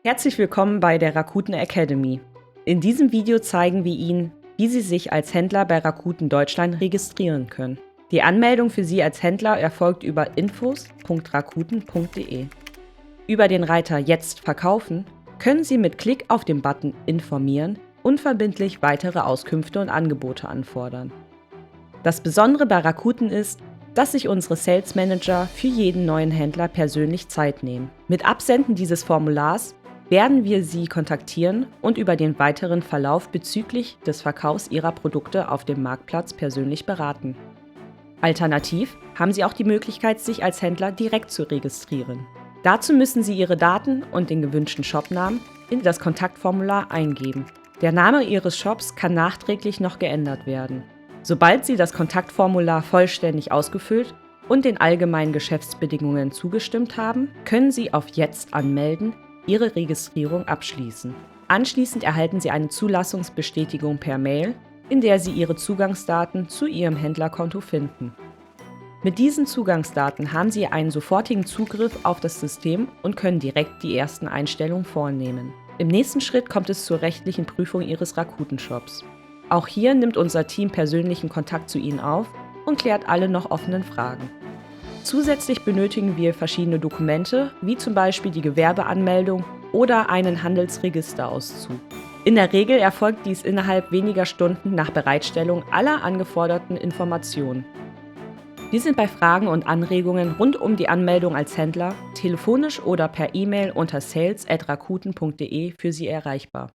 Herzlich willkommen bei der Rakuten Academy. In diesem Video zeigen wir Ihnen, wie Sie sich als Händler bei Rakuten Deutschland registrieren können. Die Anmeldung für Sie als Händler erfolgt über infos.rakuten.de. Über den Reiter Jetzt verkaufen können Sie mit Klick auf den Button Informieren unverbindlich weitere Auskünfte und Angebote anfordern. Das Besondere bei Rakuten ist, dass sich unsere Sales Manager für jeden neuen Händler persönlich Zeit nehmen. Mit Absenden dieses Formulars werden wir Sie kontaktieren und über den weiteren Verlauf bezüglich des Verkaufs Ihrer Produkte auf dem Marktplatz persönlich beraten. Alternativ haben Sie auch die Möglichkeit, sich als Händler direkt zu registrieren. Dazu müssen Sie Ihre Daten und den gewünschten Shopnamen in das Kontaktformular eingeben. Der Name Ihres Shops kann nachträglich noch geändert werden. Sobald Sie das Kontaktformular vollständig ausgefüllt und den allgemeinen Geschäftsbedingungen zugestimmt haben, können Sie auf Jetzt anmelden, Ihre Registrierung abschließen. Anschließend erhalten Sie eine Zulassungsbestätigung per Mail, in der Sie Ihre Zugangsdaten zu Ihrem Händlerkonto finden. Mit diesen Zugangsdaten haben Sie einen sofortigen Zugriff auf das System und können direkt die ersten Einstellungen vornehmen. Im nächsten Schritt kommt es zur rechtlichen Prüfung Ihres Rakuten-Shops. Auch hier nimmt unser Team persönlichen Kontakt zu Ihnen auf und klärt alle noch offenen Fragen. Zusätzlich benötigen wir verschiedene Dokumente, wie zum Beispiel die Gewerbeanmeldung oder einen Handelsregisterauszug. In der Regel erfolgt dies innerhalb weniger Stunden nach Bereitstellung aller angeforderten Informationen. Wir sind bei Fragen und Anregungen rund um die Anmeldung als Händler telefonisch oder per E-Mail unter sales@rakuten.de für Sie erreichbar.